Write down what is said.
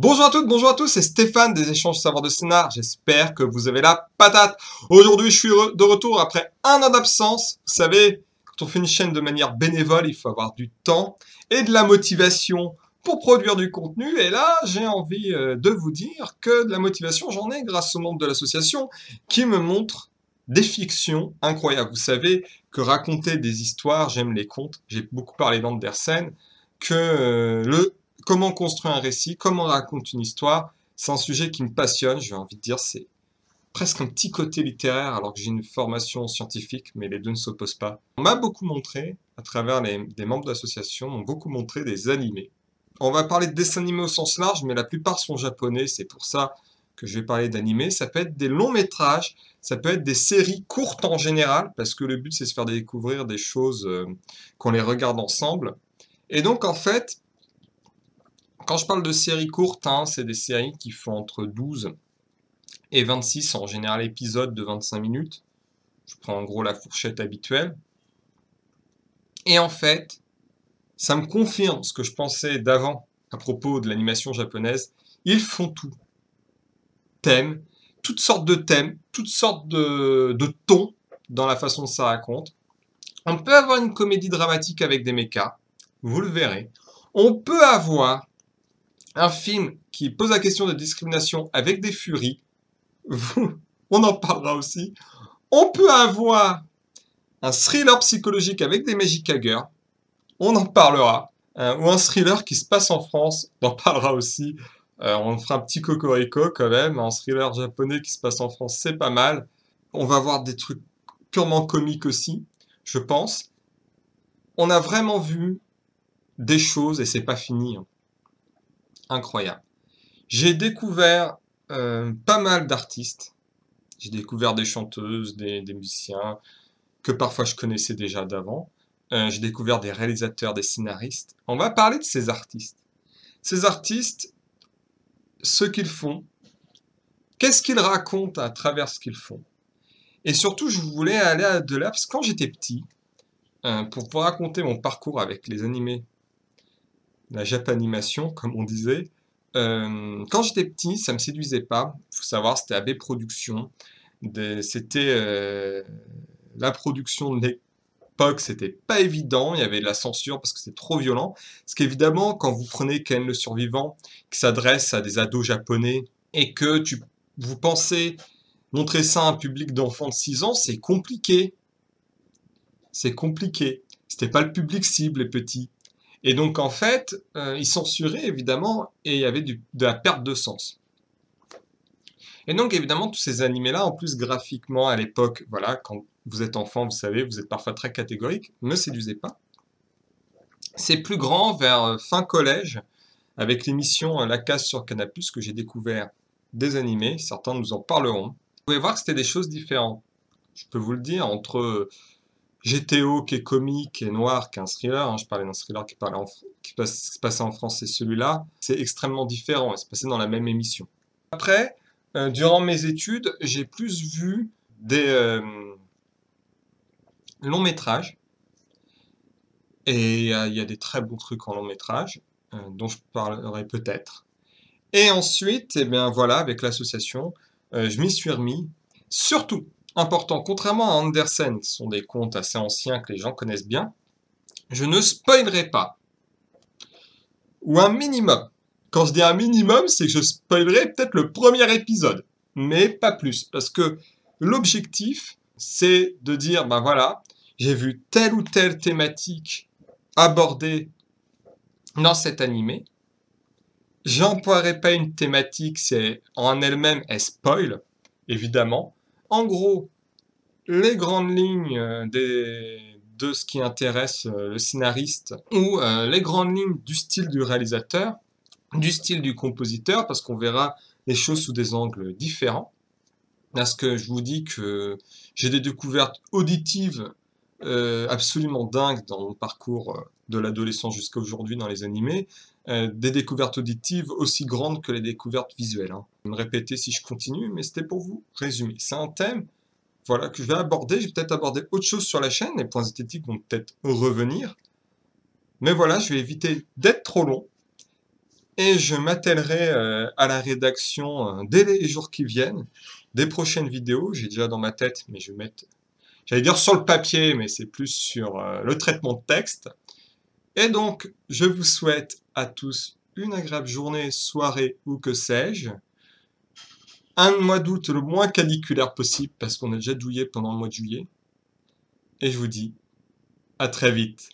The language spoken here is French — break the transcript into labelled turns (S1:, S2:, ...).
S1: Bonjour à toutes, bonjour à tous, c'est Stéphane des échanges savoir de scénar. J'espère que vous avez la patate. Aujourd'hui, je suis de retour après un an d'absence. Vous savez, quand on fait une chaîne de manière bénévole, il faut avoir du temps et de la motivation pour produire du contenu. Et là, j'ai envie de vous dire que de la motivation, j'en ai grâce au membre de l'association qui me montre des fictions incroyables. Vous savez que raconter des histoires, j'aime les contes. J'ai beaucoup parlé d'Andersen, que comment construire un récit, comment on raconte une histoire, c'est un sujet qui me passionne, j'ai envie de dire, c'est presque un petit côté littéraire alors que j'ai une formation scientifique, mais les deux ne s'opposent pas. On m'a beaucoup montré, à travers des membres d'associations, m'ont beaucoup montré des animés. On va parler de dessins animés au sens large, mais la plupart sont japonais, c'est pour ça que je vais parler d'animés. Ça peut être des longs métrages, ça peut être des séries courtes en général, parce que le but c'est de se faire découvrir des choses qu'on les regarde ensemble. Et donc en fait, quand je parle de séries courtes, hein, c'est des séries qui font entre 12 et 26, en général épisodes de 25 minutes. Je prends en gros la fourchette habituelle. Et en fait, ça me confirme ce que je pensais d'avant à propos de l'animation japonaise. Ils font tout. Thèmes, toutes sortes de thèmes, toutes sortes de tons dans la façon dont ça raconte. On peut avoir une comédie dramatique avec des mechas, vous le verrez. On peut avoir un film qui pose la question de discrimination avec des furies, on en parlera aussi. On peut avoir un thriller psychologique avec des Magic on en parlera. Ou un thriller qui se passe en France, on en parlera aussi. On fera un petit cocorico quand même. Un thriller japonais qui se passe en France, c'est pas mal. On va voir des trucs purement comiques aussi, je pense. On a vraiment vu des choses et c'est pas fini. Hein. Incroyable. J'ai découvert pas mal d'artistes. J'ai découvert des chanteuses, des musiciens que parfois je connaissais déjà d'avant. J'ai découvert des réalisateurs, des scénaristes. On va parler de ces artistes. Ces artistes, ce qu'ils font, qu'est-ce qu'ils racontent à travers ce qu'ils font. Et surtout, je voulais aller au-delà, parce que quand j'étais petit, pour pouvoir raconter mon parcours avec les animés, la Japanimation, comme on disait, quand j'étais petit, ça me séduisait pas. Il faut savoir, c'était AB Productions. C'était la production de l'époque, c'était pas évident. Il y avait de la censure parce que c'était trop violent. Parce qu'évidemment, quand vous prenez Ken le Survivant, qui s'adresse à des ados japonais, et que vous pensez montrer ça à un public d'enfants de 6 ans, c'est compliqué. C'est compliqué. C'était pas le public cible, les petits. Et donc, en fait, ils censuraient, évidemment, et il y avait de la perte de sens. Et donc, évidemment, tous ces animés-là, en plus, graphiquement, à l'époque, voilà, quand vous êtes enfant, vous savez, vous êtes parfois très catégorique, ne me séduisez pas. C'est plus grand vers fin collège, avec l'émission La Case sur Canal+, que j'ai découvert des animés, certains nous en parleront. Vous pouvez voir que c'était des choses différentes. Je peux vous le dire, entre GTO qui est comique et noir qui est un thriller, hein, je parlais d'un thriller qui se passait en France, c'est celui-là, c'est extrêmement différent, et c'est passé dans la même émission. Après, durant mes études, j'ai plus vu des longs métrages, et il y a des très bons trucs en long métrage, dont je parlerai peut-être. Et ensuite, eh bien voilà, avec l'association, je m'y suis remis. Surtout, important, contrairement à Andersen, qui sont des contes assez anciens que les gens connaissent bien, je ne spoilerai pas. Ou un minimum. Quand je dis un minimum, c'est que je spoilerai peut-être le premier épisode, mais pas plus. Parce que l'objectif, c'est de dire, ben voilà, j'ai vu telle ou telle thématique abordée dans cet animé. J'emploierai pas une thématique, c'est en elle-même, elle spoil, évidemment. En gros, les grandes lignes de ce qui intéresse le scénariste ou les grandes lignes du style du réalisateur, du style du compositeur, parce qu'on verra les choses sous des angles différents. Parce que je vous dis que j'ai des découvertes auditives absolument dingues dans mon parcours de l'adolescence jusqu'à aujourd'hui dans les animés. Des découvertes auditives aussi grandes que les découvertes visuelles. Hein. Je vais me répéter si je continue, mais c'était pour vous résumer. C'est un thème voilà, que je vais aborder. Je vais peut-être aborder autre chose sur la chaîne. Les points esthétiques vont peut-être revenir. Mais voilà, je vais éviter d'être trop long. et je m'attellerai à la rédaction dès les jours qui viennent, des prochaines vidéos. J'ai déjà dans ma tête, mais je vais mettre, j'allais dire sur le papier, mais c'est plus sur le traitement de texte. Et donc, je vous souhaite à tous une agréable journée, soirée ou que sais-je. Un mois d'août le moins caniculaire possible, parce qu'on a déjà douillé pendant le mois de juillet. Et je vous dis à très vite.